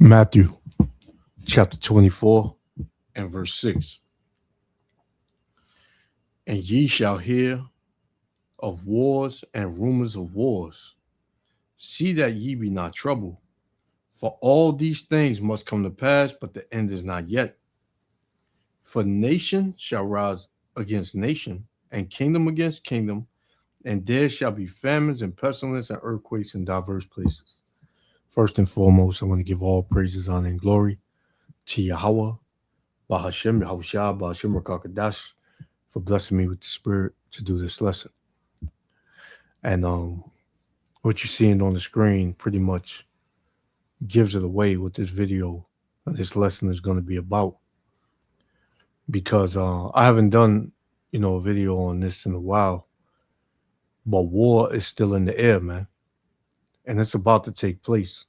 Matthew chapter 24 and verse 6. And ye shall hear of wars and rumors of wars. See that ye be not troubled, for all these things must come to pass, but the end is not yet. For nation shall rise against nation, and kingdom against kingdom, and there shall be famines and pestilence and earthquakes in diverse places. First and foremost, I want to give all praises, honor, and glory to Yahweh, Bahashem, Yahushua, Bahashem Rakakadash, for blessing me with the spirit to do this lesson. And what you're seeing on the screen pretty much gives it away what this video, this lesson is going to be about. Because I haven't done, a video on this in a while, but war is still in the air, man. And it's about to take place.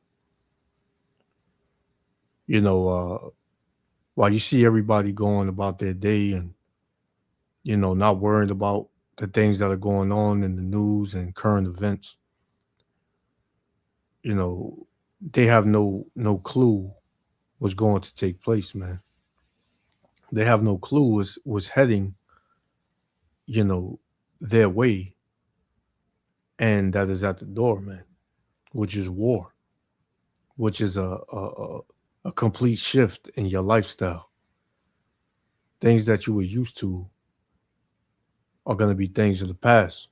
While you see everybody going about their day and, not worried about the things that are going on in the news and current events, they have no clue what's going to take place, man. They have no clue what's heading, their way. And that is at the door, man, which is war, which is a complete shift in your lifestyle. Things that you were used to are going to be things of the past,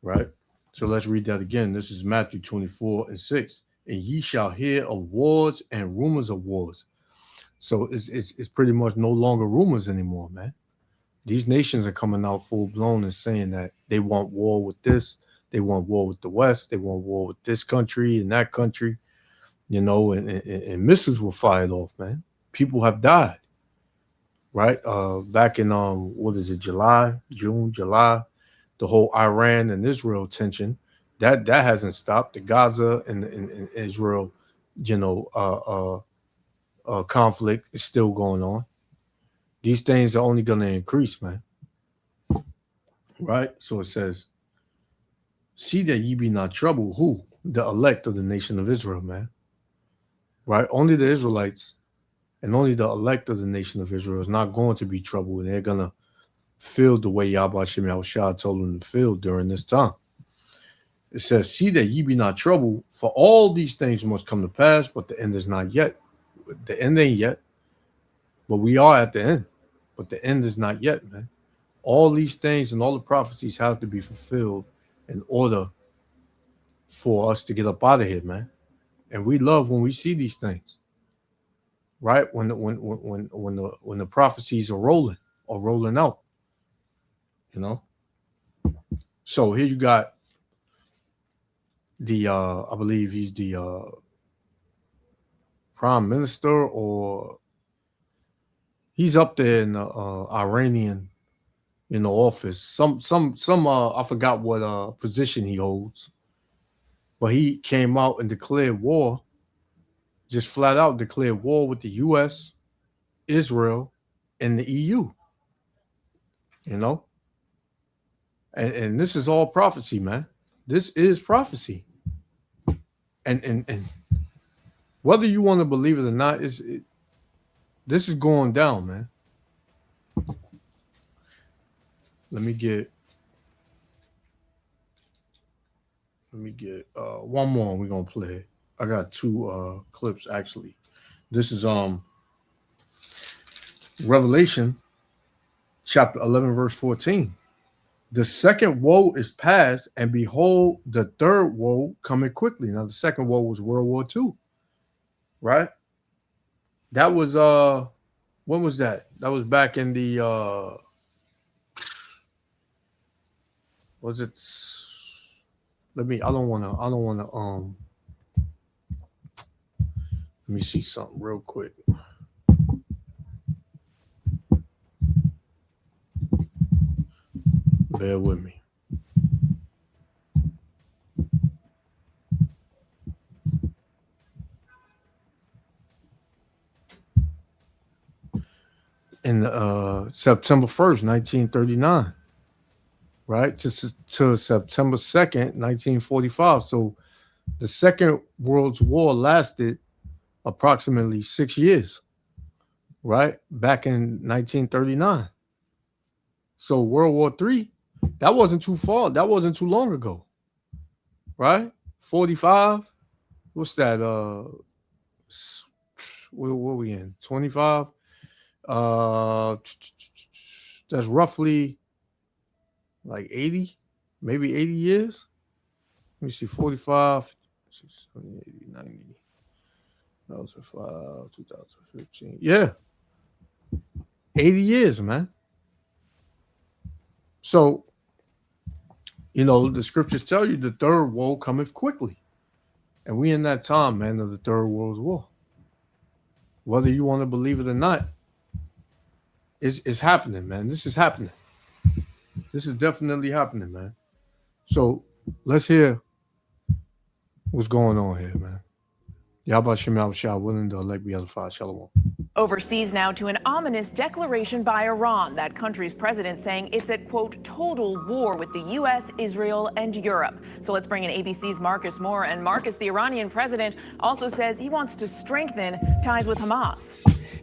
right? So let's read that again. This is Matthew 24 and 6. And ye shall hear of wars and rumors of wars. So it's pretty much no longer rumors anymore, man. These nations are coming out full blown and saying that they want war with this, they want war with the West, they want war with this country and that country, and missiles were fired off, man. People have died, right? Back in June, July, the whole Iran and Israel tension, that hasn't stopped. The Gaza and Israel, conflict is still going on. These things are only going to increase, man. Right? So it says, see that ye be not troubled. Who? The elect of the nation of Israel, man. Right? Only the Israelites and only the elect of the nation of Israel is not going to be troubled. And they're going to feel the way Yahweh Shem Yahushua told them to feel during this time. It says, see that ye be not troubled, for all these things must come to pass, but the end is not yet. The end ain't yet, but we are at the end. But the end is not yet, man. All these things and all the prophecies have to be fulfilled in order for us to get up out of here, man. And we love when we see these things, right? When the prophecies are rolling or rolling out, So here you got the I believe he's the prime minister, or he's up there in the Iranian, office. Some I forgot what position he holds, but he came out and declared war, just flat out declared war with the U.S., Israel, and the EU. And this is all prophecy, man. This is prophecy. And whether you want to believe it or not, this is going down, man. Let me get one more we're going to play. I got two clips, actually. This is Revelation chapter 11, verse 14. The second woe is past, and behold, the third woe coming quickly. Now, the second woe was World War II, right? That was, when was that? That was back in the, was it, I don't want to, let me see something real quick. Bear with me. In September 1st, 1939, right? To September 2nd, 1945. So the Second World War lasted approximately 6 years, right? Back in 1939. So World War III, that wasn't too far. That wasn't too long ago, right? 45. What's that? What we in? 25. Uh, that's roughly like 80, maybe 80 years. Let me see, 45, 70, 80, 90, 2005, 2015. Yeah, 80 years, man. So, the scriptures tell you the third woe cometh quickly. And we in that time, man, of the third world war. Whether you want to believe it or not, it's happening, man. This is happening. This is definitely happening, man. So let's hear what's going on here, man. Yabba Shemal Shah, willing to elect Be'ezaphat Shalom. Overseas now to an ominous declaration by Iran. That country's president saying it's at, quote, total war with the U.S., Israel, and Europe. So let's bring in ABC's Marcus Moore. And Marcus, the Iranian president, also says he wants to strengthen ties with Hamas.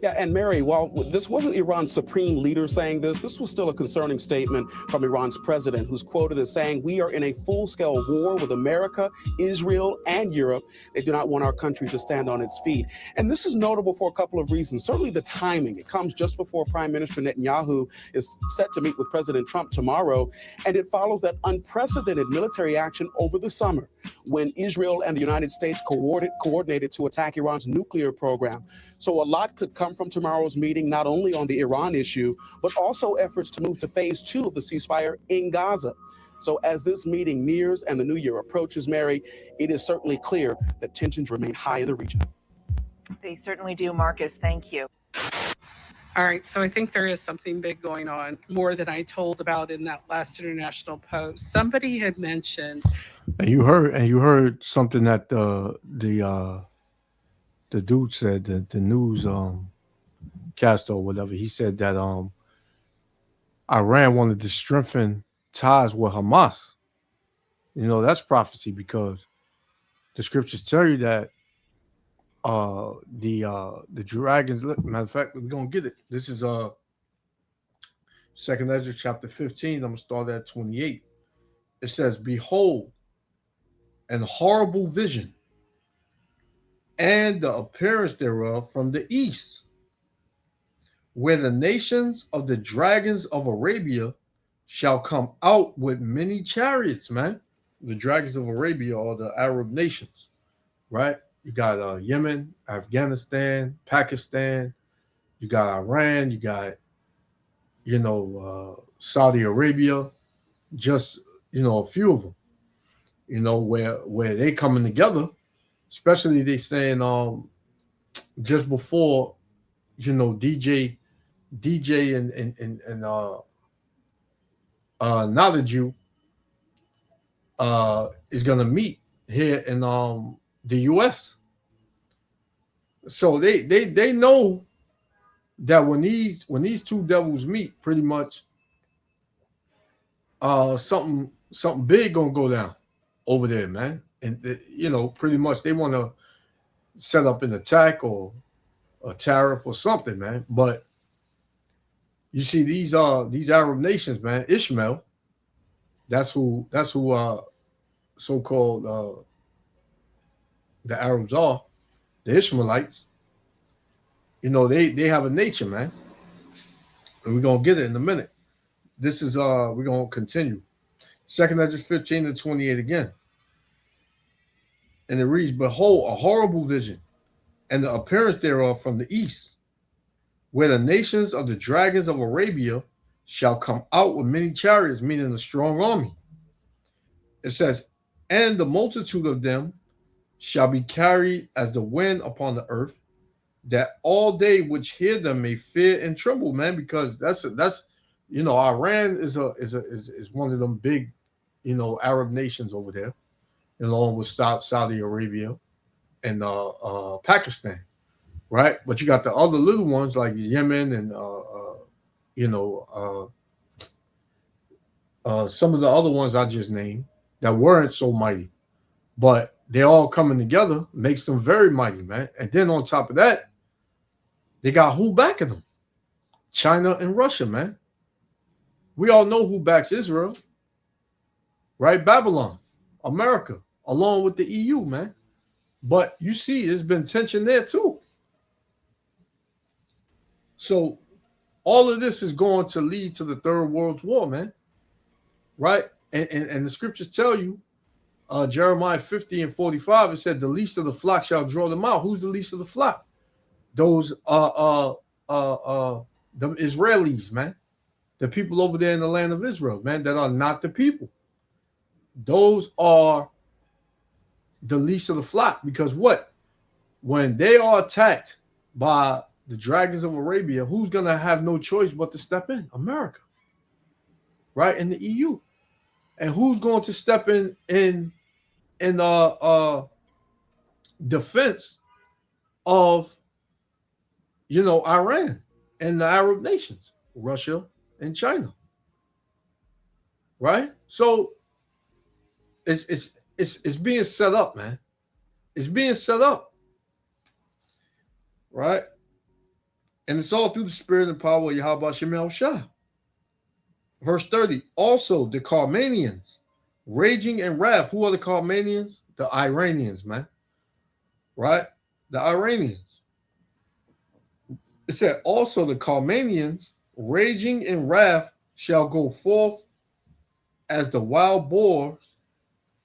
Yeah, and Mary, while this wasn't Iran's supreme leader saying this was still a concerning statement from Iran's president, who's quoted as saying, "We are in a full-scale war with America, Israel, and Europe. They do not want our country to stand on its feet." And this is notable for a couple of reasons. Certainly the timing. It comes just before Prime Minister Netanyahu is set to meet with President Trump tomorrow, and it follows that unprecedented military action over the summer when Israel and the United States coordinated to attack Iran's nuclear program. So a lot could come from tomorrow's meeting, not only on the Iran issue, but also efforts to move to phase 2 of the ceasefire in Gaza. So as this meeting nears and the new year approaches, Mary, it is certainly clear that tensions remain high in the region. They certainly do, Marcus. Thank you. All right, so I think there is something big going on, more than I told about in that last International Post. Somebody had mentioned, and you heard something that the dude said, the news cast or whatever. He said that Iran wanted to strengthen ties with Hamas. That's prophecy, because the scriptures tell you that the dragons. Matter of fact, we're gonna get it. This is Second Ezra chapter 15. I'm gonna start at 28. It says, "Behold, an horrible vision, and the appearance thereof from the east, where the nations of the dragons of Arabia shall come out with many chariots." Man, the dragons of Arabia are the Arab nations, right? You got Yemen, Afghanistan, Pakistan. You got Iran. You got, Saudi Arabia. Just, a few of them. Where they coming together. Especially they saying just before, DJ and Nalaju is gonna meet here in the US. So they know that when these two devils meet, pretty much something big gonna go down over there, man. And pretty much they want to set up an attack or a tariff or something, man. But you see these Arab nations, man. Ishmael, that's who so-called the Arabs are, the Ishmaelites. They have a nature, man. And we're gonna get it in a minute. This is we're gonna continue. Second Ezra 15 to 28 again. And it reads, "Behold, a horrible vision, and the appearance thereof from the east, where the nations of the dragons of Arabia shall come out with many chariots," meaning a strong army. It says, "And the multitude of them shall be carried as the wind upon the earth, that all they which hear them may fear and tremble," man, because that's Iran is one of them big, Arab nations over there, along with Saudi Arabia and Pakistan, right? But you got the other little ones like Yemen and some of the other ones I just named that weren't so mighty. But They all coming together makes them very mighty, man. And then on top of that, they got who backing them? China and Russia, man. We all know who backs Israel, right? Babylon, America, along with the EU, man. But you see, there's been tension there too. So all of this is going to lead to the Third World War, man. Right? And the scriptures tell you, Jeremiah 50 and 45, it said, the least of the flock shall draw them out. Who's the least of the flock? Those the Israelis, man. The people over there in the land of Israel, man, that are not the people. Those are the least of the flock, because what? When they are attacked by the dragons of Arabia, who's going to have no choice but to step in? America, right? In the EU. And who's going to step in defense of, Iran and the Arab nations, Russia and China, right? So it's being set up, man. It's being set up, right? And it's all through the spirit and power of Yahweh Shemel Shah. Verse 30, also the Carmanians, raging in wrath. Who are the Carmanians? The Iranians, man. Right? The Iranians. It said, also the Carmanians, raging in wrath, shall go forth as the wild boars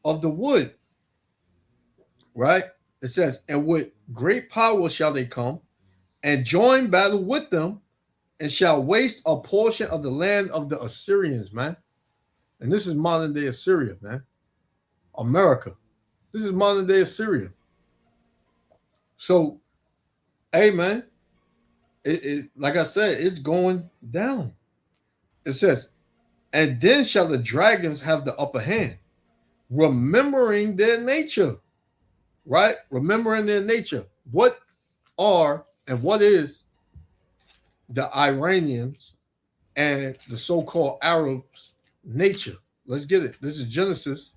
of the wood. Right? It says, and with great power shall they come, and join battle with them, and shall waste a portion of the land of the Assyrians, man. And this is modern day Assyria, man. America. This is modern day Assyria. So, hey, man, it like I said, it's going down. It says, and then shall the dragons have the upper hand, remembering their nature, right? Remembering their nature. What are and what is the Iranians and the so-called Arabs' nature? Let's get it. This is Genesis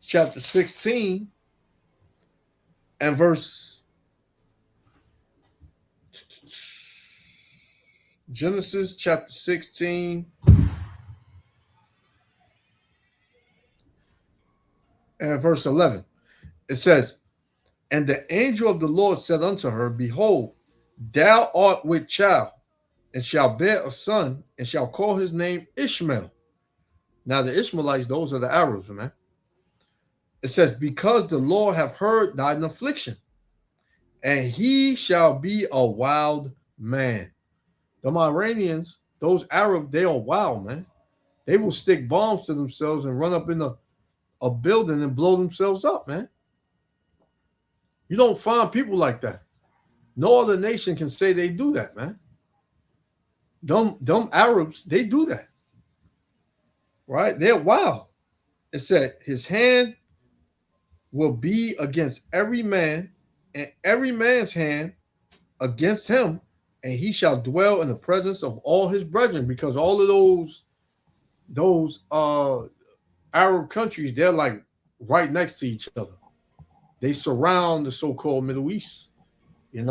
chapter 16 and verse Genesis chapter 16 and verse 11. It says, and the angel of the Lord said unto her, behold, thou art with child, and shall bear a son, and shall call his name Ishmael. Now the Ishmaelites, those are the Arabs, man. It says, because the Lord have heard thine affliction, and he shall be a wild man. The Iranians, those Arabs, they are wild, man. They will stick bombs to themselves and run up in a building and blow themselves up, man. You don't find people like that. No other nation can say they do that, man. Dumb Arabs, they do that. Right? They're wild. It said, his hand will be against every man, and every man's hand against him, and he shall dwell in the presence of all his brethren, because all of those Arab countries, they're like right next to each other. They surround the so-called Middle East, They're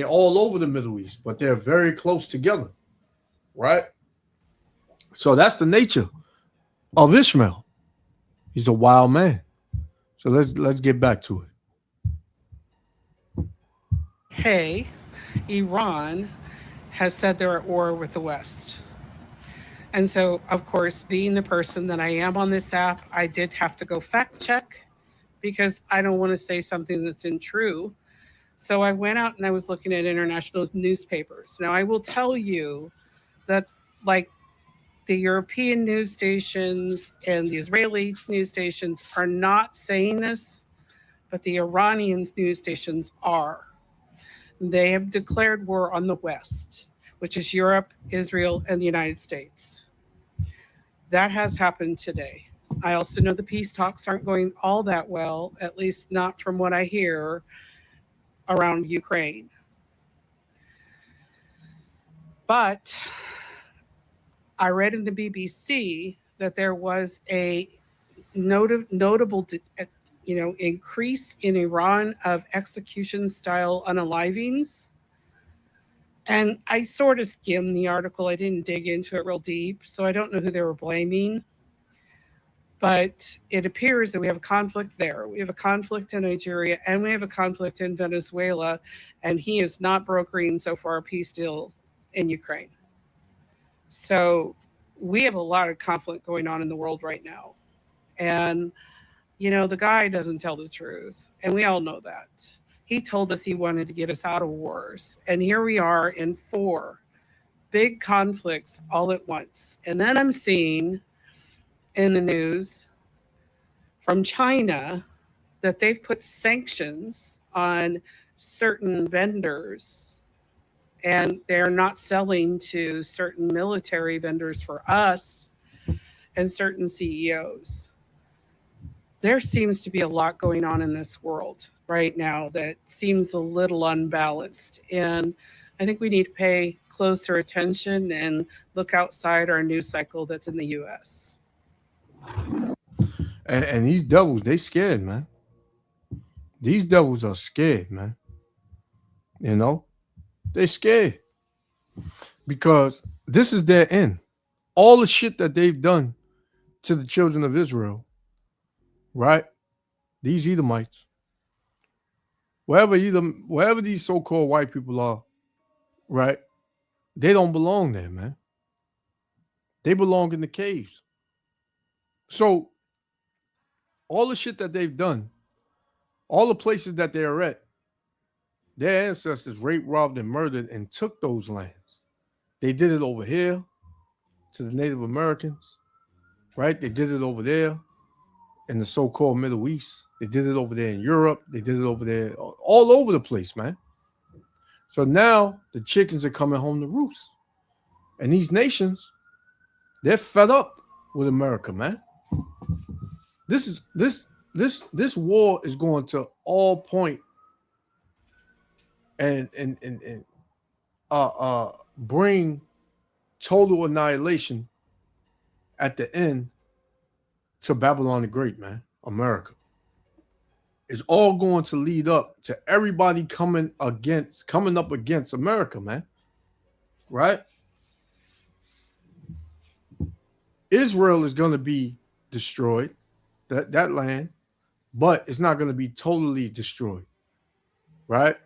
all over the Middle East, but they're very close together, right? So that's the nature of Ishmael. He's a wild man. So let's get back to it. Hey, Iran has said they're at war with the West. And so, of course, being the person that I am on this app, I did have to go fact check because I don't want to say something that's untrue. So I went out and I was looking at international newspapers. Now, I will tell you that, like, the European news stations and the Israeli news stations are not saying this, but the Iranian news stations are. They have declared war on the West, which is Europe, Israel, and the United States. That has happened today. I also know the peace talks aren't going all that well, at least not from what I hear, around Ukraine. But I read in the BBC that there was a notable, increase in Iran of execution-style unalivings. And I sort of skimmed the article. I didn't dig into it real deep, so I don't know who they were blaming. But it appears that we have a conflict there. We have a conflict in Nigeria, and we have a conflict in Venezuela, and he is not brokering so far a peace deal in Ukraine. So we have a lot of conflict going on in the world right now. And, the guy doesn't tell the truth, and we all know that. He told us he wanted to get us out of wars, and here we are in 4 big conflicts all at once. And then I'm seeing in the news from China that they've put sanctions on certain vendors, and they're not selling to certain military vendors for us and certain CEOs. There seems to be a lot going on in this world right now that seems a little unbalanced. And I think we need to pay closer attention and look outside our news cycle that's in the US. And these devils, they scared, man. These devils are scared, man. They're scared. Because this is their end. All the shit that they've done to the children of Israel, right? These Edomites, wherever these so-called white people are, right? They don't belong there, man. They belong in the caves. So all the shit that they've done, all the places that they are at, their ancestors raped, robbed, and murdered and took those lands. They did it over here to the Native Americans, right? They did it over there in the so-called Middle East. They did it over there in Europe. They did it over there, all over the place, man. So now the chickens are coming home to roost. And these nations, they're fed up with America, man. This war is going to all point and bring total annihilation at the end to Babylon the Great, man. America. It's all going to lead up to everybody coming up against America, man. Right? Israel is going to be destroyed, that land, but it's not going to be totally destroyed. Right?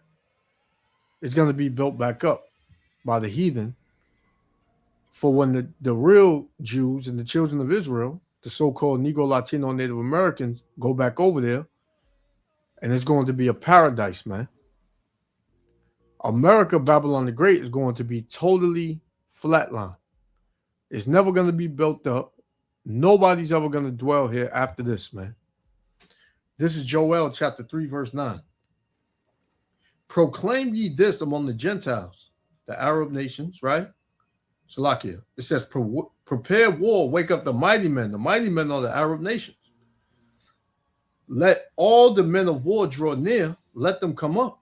It's going to be built back up by the heathen for when the real Jews and the children of Israel, the so-called Negro, Latino, Native Americans, go back over there, and it's going to be a paradise, man. America, Babylon the Great, is going to be totally flatlined. It's never going to be built up. Nobody's ever going to dwell here after this, man. This is Joel chapter 3, verse 9. Proclaim ye this among the Gentiles, the Arab nations, right? Salakia. It says, prepare war, wake up the mighty men. The mighty men are the Arab nations. Let all the men of war draw near. Let them come up.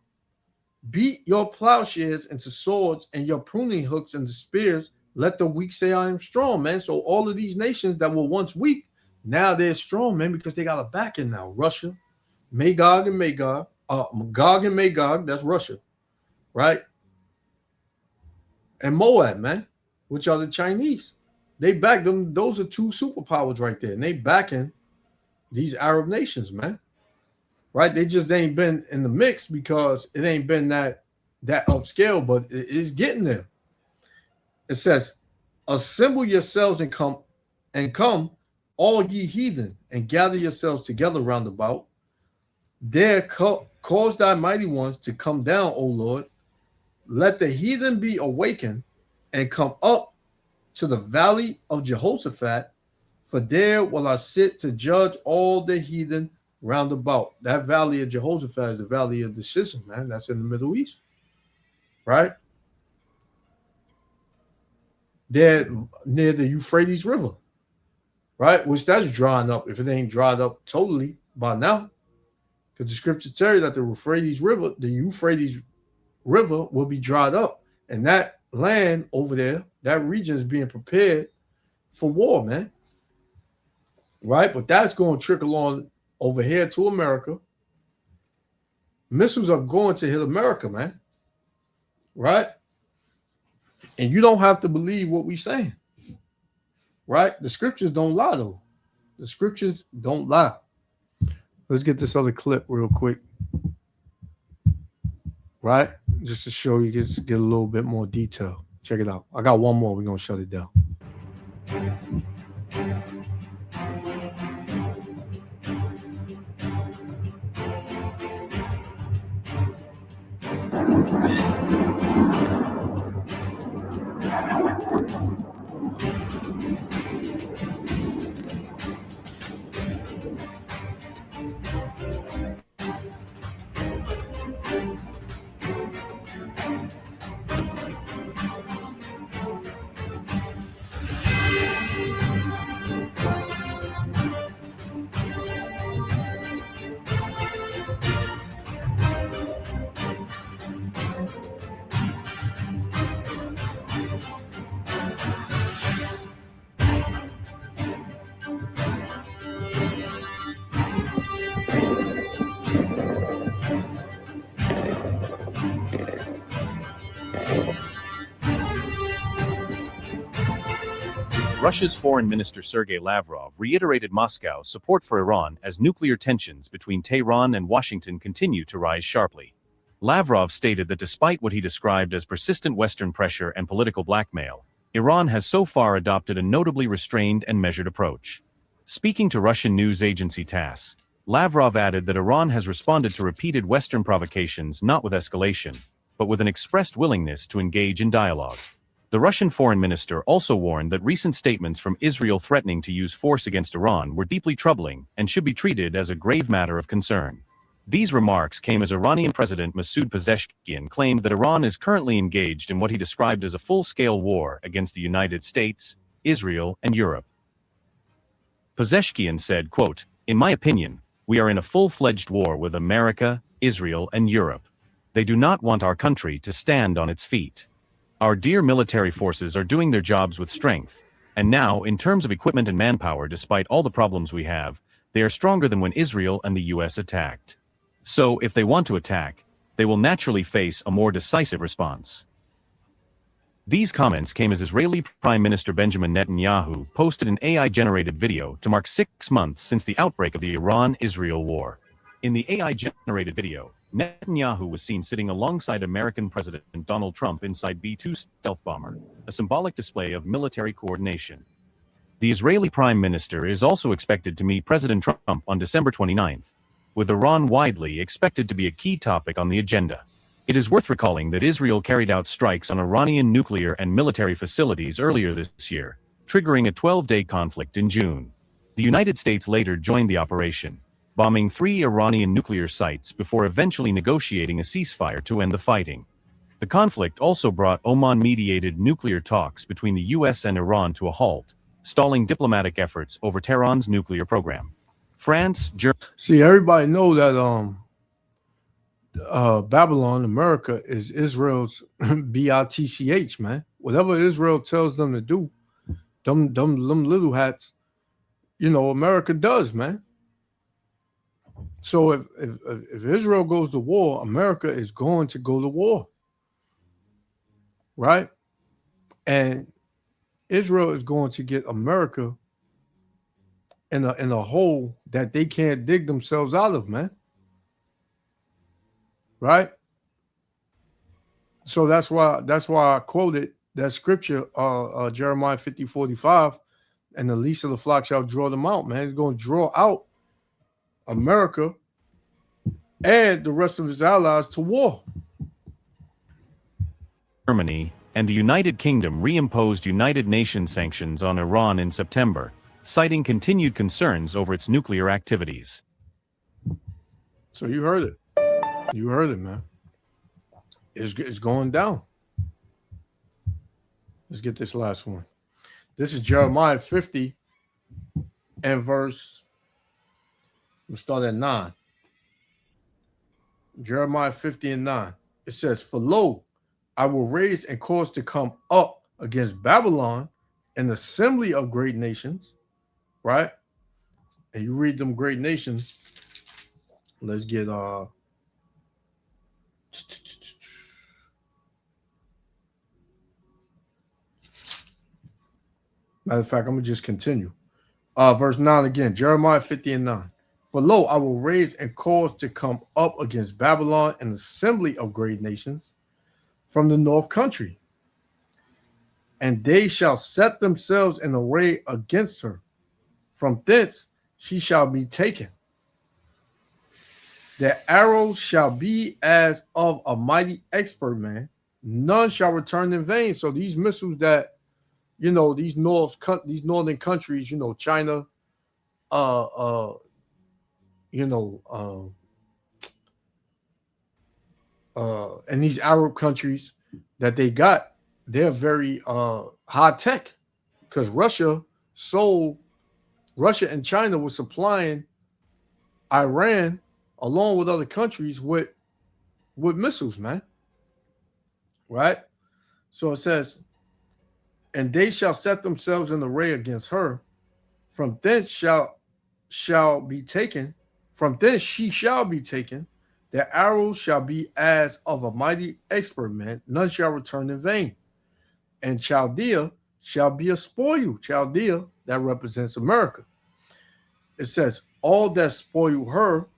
Beat your plowshares into swords and your pruning hooks into spears. Let the weak say, I am strong, man. So all of these nations that were once weak, now they're strong, man, because they got a backing now. Russia, Magog and Magog, Gog and Magog, that's Russia, right? And Moab, man, which are the Chinese. They back them. Those are 2 superpowers right there. And they backing these Arab nations, man. Right? They just ain't been in the mix because it ain't been that upscale, but it is getting there. It says, assemble yourselves and come, all ye heathen, and gather yourselves together round about. There cause thy mighty ones to come down, O Lord. Let the heathen be awakened and come up to the valley of Jehoshaphat, for there will I sit to judge all the heathen round about. That valley of Jehoshaphat is the valley of decision, man. That's in the Middle East, right? They're near the Euphrates River, right? Which that's drying up, if it ain't dried up totally by now. Because the scriptures tell you that the Euphrates River will be dried up. And that land over there, that region is being prepared for war, man. right? But that's going to trickle on over here to America. Missiles are going to hit America, man, right? And you don't have to believe what we're saying, right? The scriptures don't lie, though. The scriptures don't lie. Let's get this other clip real quick, right? Just to show you, just get a little bit more detail. Check it out. I got one more. We're going to shut it down. Russia's Foreign Minister Sergei Lavrov reiterated Moscow's support for Iran as nuclear tensions between Tehran and Washington continue to rise sharply. Lavrov stated that despite what he described as persistent Western pressure and political blackmail, Iran has so far adopted a notably restrained and measured approach. Speaking to Russian news agency TASS, Lavrov added that Iran has responded to repeated Western provocations not with escalation, but with an expressed willingness to engage in dialogue. The Russian foreign minister also warned that recent statements from Israel threatening to use force against Iran were deeply troubling and should be treated as a grave matter of concern. These remarks came as Iranian President Masoud Pezeshkian claimed that Iran is currently engaged in what he described as a full-scale war against the United States, Israel, and Europe. Pezeshkian said, quote, "In my opinion, we are in a full-fledged war with America, Israel, and Europe. They do not want our country to stand on its feet. Our dear military forces are doing their jobs with strength, and now, in terms of equipment and manpower, despite all the problems we have, they are stronger than when Israel and the US attacked. So, if they want to attack, they will naturally face a more decisive response." These comments came as Israeli Prime Minister Benjamin Netanyahu posted an AI-generated video to mark 6 months since the outbreak of the Iran-Israel war. In the AI-generated video, Netanyahu was seen sitting alongside American President Donald Trump inside B-2 stealth bomber, a symbolic display of military coordination. The Israeli Prime Minister is also expected to meet President Trump on December 29th, with Iran widely expected to be a key topic on the agenda. It is worth recalling that Israel carried out strikes on Iranian nuclear and military facilities earlier this year, triggering a 12-day conflict in June. The United States later joined the operation, bombing 3 Iranian nuclear sites before eventually negotiating a ceasefire to end the fighting. The conflict also brought Oman-mediated nuclear talks between the US and Iran to a halt, stalling diplomatic efforts over Tehran's nuclear program. France, Germany... See, everybody know that Babylon, America, is Israel's BITCH, man. Whatever Israel tells them to do, them little hats, you know, America does, man. So if Israel goes to war, America is going to go to war, right? And Israel is going to get America in a hole that they can't dig themselves out of, man. Right? So that's why I quoted that scripture, Jeremiah 50:45, and the least of the flock shall draw them out, man. It's going to draw out America and the rest of his allies to war. Germany and the United Kingdom reimposed United Nations sanctions on Iran in September, citing continued concerns over its nuclear activities. So you heard it. You heard it, man. It's going down. Let's get this last one. This is Jeremiah 50 and verse, we'll start at 9. Jeremiah 50 and 9. It says, "For lo, I will raise and cause to come up against Babylon an assembly of great nations," right? and you read them great nations. Let's get matter of fact, I'm gonna just continue. Verse 9 again, Jeremiah 50 and 9. For lo, I will raise and cause to come up against Babylon an assembly of great nations from the north country, and they shall set themselves in array against her. From thence she shall be taken. Their arrows shall be as of a mighty expert man. None shall return in vain. So these missiles that, these northern countries, China, uh, uh, you know, and these Arab countries that they got, they're very high tech, because Russia and China were supplying Iran along with other countries with missiles, man. Right? So it says, and they shall set themselves in array against her. From thence shall be taken. From thence she shall be taken. Their arrows shall be as of a mighty expert man. None shall return in vain. And Chaldea shall be a spoil. Chaldea, that represents America. It says, all that spoil her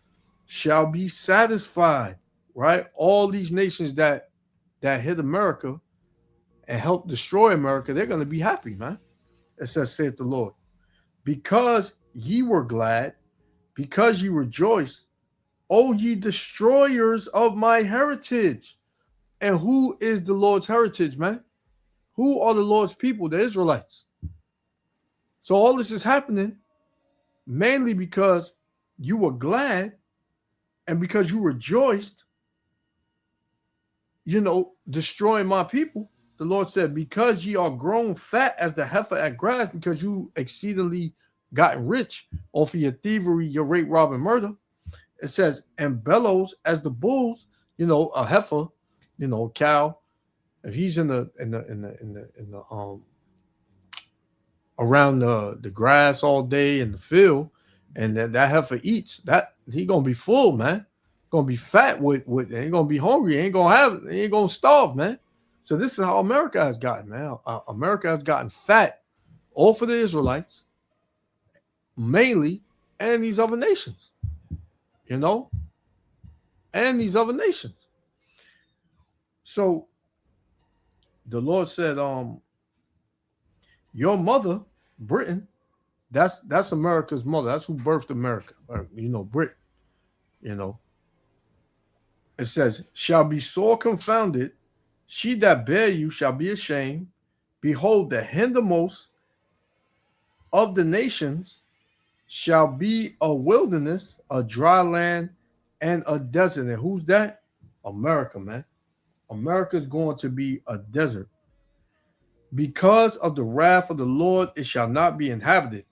shall be satisfied. Right? All these nations that hit America and help destroy America, they're going to be happy, man. It says, saith the Lord, because ye were glad, because ye rejoiced, O ye destroyers of my heritage. And who is the Lord's heritage, man? Who are the Lord's people? The Israelites. So all this is happening mainly because you were glad and because you rejoiced, destroying my people. The Lord said, because ye are grown fat as the heifer at grass, because you exceedingly gotten rich off of your thievery, your rape, rob, and murder. It says, and bellows as the bulls, a heifer, a cow. If he's in the around the grass all day in the field, and that heifer eats, that he gonna be full, man. Gonna be fat with ain't gonna be hungry, ain't gonna starve, man. So this is how America has gotten, man. America has gotten fat, all for the Israelites, mainly, and these other nations, and these other nations. So the Lord said, your mother, Britain, that's America's mother. That's who birthed America, Britain. It says, shall be sore confounded. She that bare you shall be ashamed. Behold, the hindermost of the nations shall be a wilderness, a dry land, and a desert. And who's that? America, man. America is going to be a desert. Because of the wrath of the Lord, it shall not be inhabited,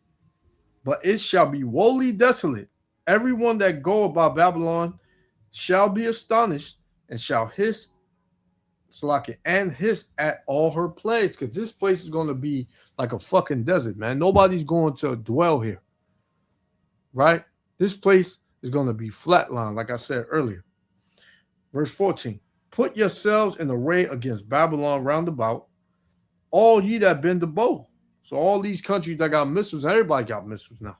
but it shall be wholly desolate. Everyone that go about Babylon shall be astonished and shall hiss at all her plagues, because this place is going to be like a fucking desert, man. Nobody's going to dwell here, right? This place is going to be flatlined, like I said earlier. Verse 14, put yourselves in array against Babylon round about, all ye that bend the bow. So all these countries that got missiles, everybody got missiles now.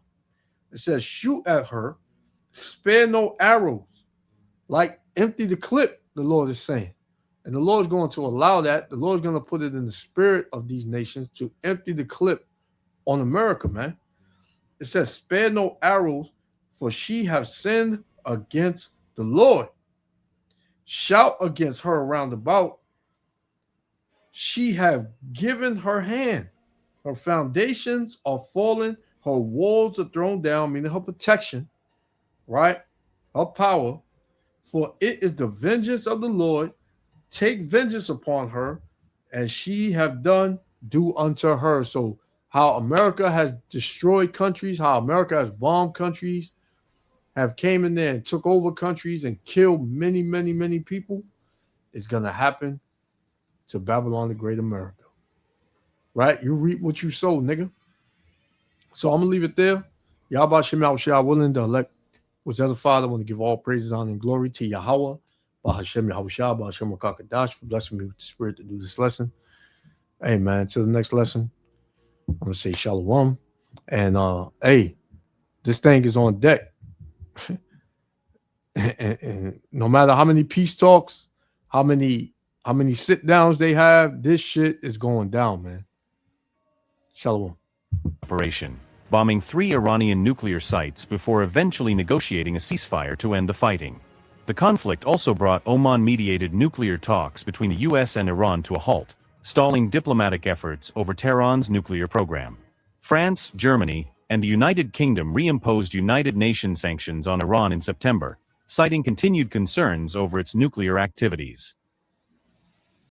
It says, shoot at her, spare no arrows, like empty the clip, the Lord is saying. And the Lord is going to allow that. The Lord is going to put it in the spirit of these nations to empty the clip on America, man. It says, spare no arrows, for she have sinned against the Lord. Shout against her round about. She have given her hand. Her foundations are fallen. Her walls are thrown down, meaning her protection, right? Her power. For it is the vengeance of the Lord. Take vengeance upon her, as she have done, do unto her. So how America has destroyed countries, how America has bombed countries, have came in there and took over countries and killed many, many, many people, is going to happen to Babylon the Great America. Right? You reap what you sow, nigga. So I'm going to leave it there. Yahweh Shem Yahushua willing, the elect was as a father. I want to give all praises, honor, and glory to Yahweh, Bahashem Yahushua, Bahashem Rakakadash, for blessing me with the spirit to do this lesson. Hey, man, to the next lesson, I'm going to say Shalom. And, hey, this thing is on deck. and no matter how many peace talks, how many sit downs they have, this shit is going down, man. Shalom. Operation, bombing 3 Iranian nuclear sites before eventually negotiating a ceasefire to end the fighting. The conflict also brought Oman-mediated nuclear talks between the US and Iran to a halt, stalling diplomatic efforts over Tehran's nuclear program. France, Germany, and the United Kingdom reimposed United Nations sanctions on Iran in September, citing continued concerns over its nuclear activities.